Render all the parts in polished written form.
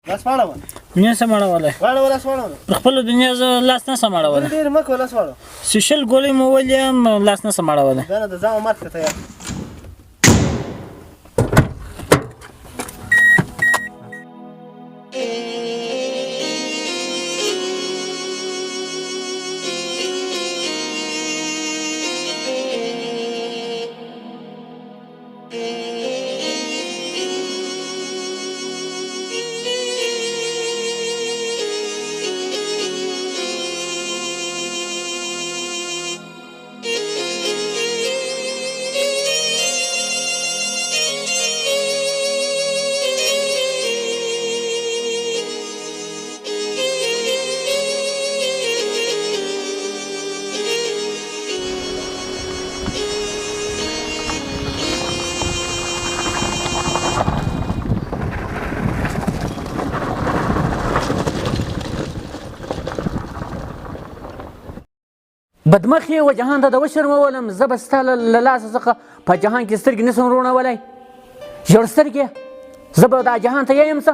لاس واړوه نه سم اړولی واړوه لاس واړوه پر خپله دنیا زه لاس نه سم اړولی ډېر مه کوه لاس واړوه سیشل ګولۍ مو ولې هم لاس نه سم اړولی دا نه د ځان مرګ ته تیار بدمخ یې و جهان ته د وشرمولم زه به ستا له لاسه څخه په جهان کې سترګې نسم روڼولی ژړ سترګې زه به دا جهان ته یایم څه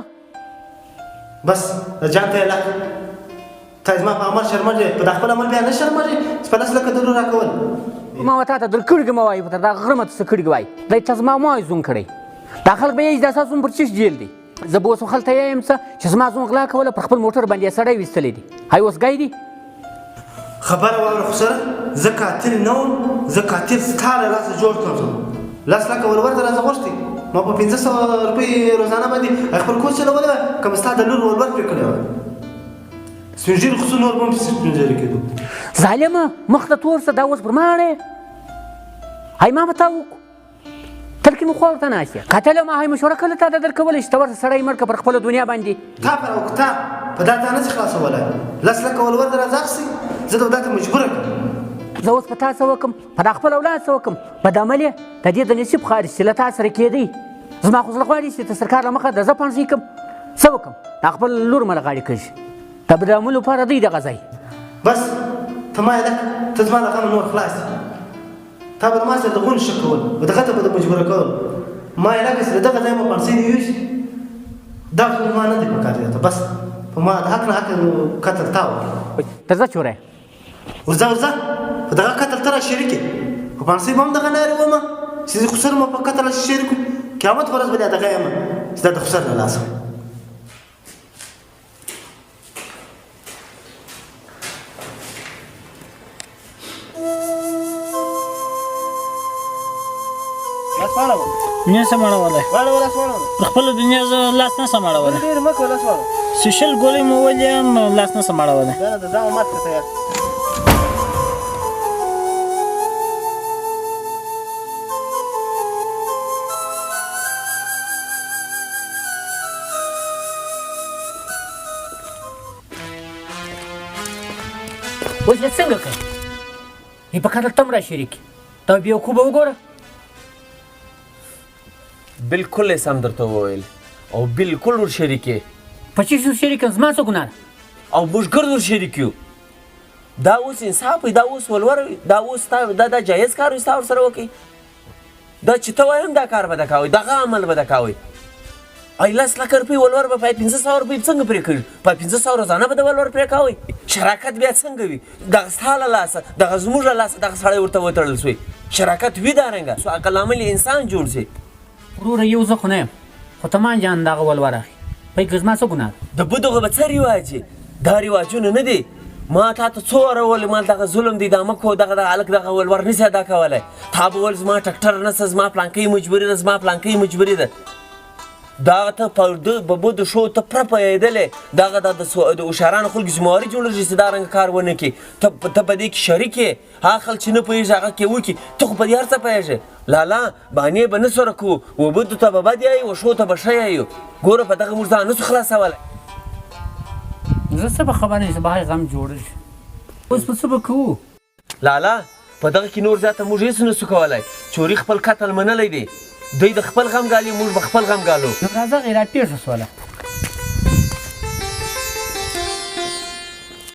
بس جان ته یې لک ته زما په عمل شرمېږې په دا خپل عمل بیا نه شرمېږې چې په لس لکه درو راکول ما و تا ته در کړګې مه وایي تر دا غره مه ته څه کړګې وایي دی ته زما مه وایي زوم کړی دا خلک به یې دا ستا زوم پر چش جیل دی زه به اوس خلته یایم څه چې زما زوم غلا کوله پر خپل موټر باندې یې سړی ویستلی دی هی اوس ګی دی خبره واوره خو سره زه قاتل نه وم زه قاتل ستا له لاسه جوړ کړم لس لکه ولور ته راځه غوښتې ما په 500 روپۍ روزانه باندې خپل کور چلولی وه که مې ستا د لور ولور پرې کړی وه سپین ږیري خو څه نور به هم پسې سپین ږیري کېدو ظالمه مخ ته تور شه دا اوس پر ما اړې هی ما به تا وکړو ترکې مو خوا ورته ناست یې قاتله ما هی مشوره کله تا ته در کولی چې ته ورته سړی مړ کړه پر خپله دنیا باندې تا پر او تا په دا تا نشي خلاصولی لس لکه ولور ته راځه اخیستې زه دا ته مجبوره کړم زه اوس په تا څه وکړم په دا خپل اولاد څه وکړم بد عمل یې د دې د نصیب خارج چې له تا سره کېدی زما خو زړه غواړي چې د سرکار له مخه د زه پانسۍ کړم څه وکړم دا خپل لور مله غاړې کږي د بد عمل لپاره دی دغه ځای بس ته ما یې لک ته زما له غمه نور خلاص تا به ما سره د غون ښه کول په دغه ته به د مجبوره کول ما یې لکه چې د دغه ځای مو پانسۍ دې یوسي دا خو ما نه دی په کار دی بس په ما د حق نه حق قتل تا وکړه ته ځه چوری ورځه ورځه په دغه قتل ته را شریک یې په پانسۍ به هم دغه لارې ومه چې زه خسر مو په قتل شریک وم قیامت ورځ به دغه یم چې دا د خسر له لاسه لاس واړوه نه سم اړولی واړوه لاس واړوه پر خپله دنیا زه لاس نه سم اړولی ډېر مه کوه لاس واړوه سیشل ګولۍ مو ولې هم لاس نه سم اړولی دا نه د ځان مرګ ته تیار اوس یې څنګه کوې ای په قتل ته هم را شریک یې دا بېوقوبه وګوره بالکل یې سم درته وویل او بالکل ور شریک یې په چی شو شریک یم زما څه ګناه ده او موږ ګرد ور شریک یو دا اوس انصاف وي دا اوس ولور وي دا اوس دا جایز کار وي ستا ورسره وکړي دا چې ته وایې هم دا کار به ده کوئ دغه عمل به ده کوئ ای 10 لکه روپۍ ولور به 500 روپۍ څنګه پرې کړي په 500 روزانه به د ولور پرې کوئ شراکت بیا څنګه وي دغه ستا له لاسه دغه زموږ له لاسه دغه سړی ورته وتړل سوی شراکت وي دارنګه سو عقل عمل انسان جوړ سي وروره یو زه خو نه یم خو ته ما جان دغه ولور اخلي پای که زما څه ګناه ده د بدغه به څه رواج دا رواجونه نه دي ما تا ته څو واره وویل ما دغه ظلم دی دا مه کوه دغه هلک دغه ولور نسي ادا کولی تا به ویل زما ټکټر نسته زما پلانکۍ مجبوري ده زما پلانکۍ مجبوري ده دغه ته په بدو شو ته پوره پوهېدلې دغه د هوښیارانو خلکو ذمهواري جوړېږي چې دا رنګه کار ونه کړي ته په دې کې شریک یې هغه خلک چې نه پوهېږي هغه کې وکړي ته خو په دې هر څه پوهېږې لالا بانې به نه سره کوو و بدو ته به بد یایو و شو ته به ښه یایو ګوره په دغه موږ ځان نسو خلاصولی زه څه به خبر نه یم به غم جوړېږي اوس په څه به کوو لالا په دغه کې نور زیاته موږ هېڅ نسو کولی چوري خپل قتل منلی دی دوی د خپل غم ګالي موږ به خپل غم ګالو نو راځه غیرات پېښه سوله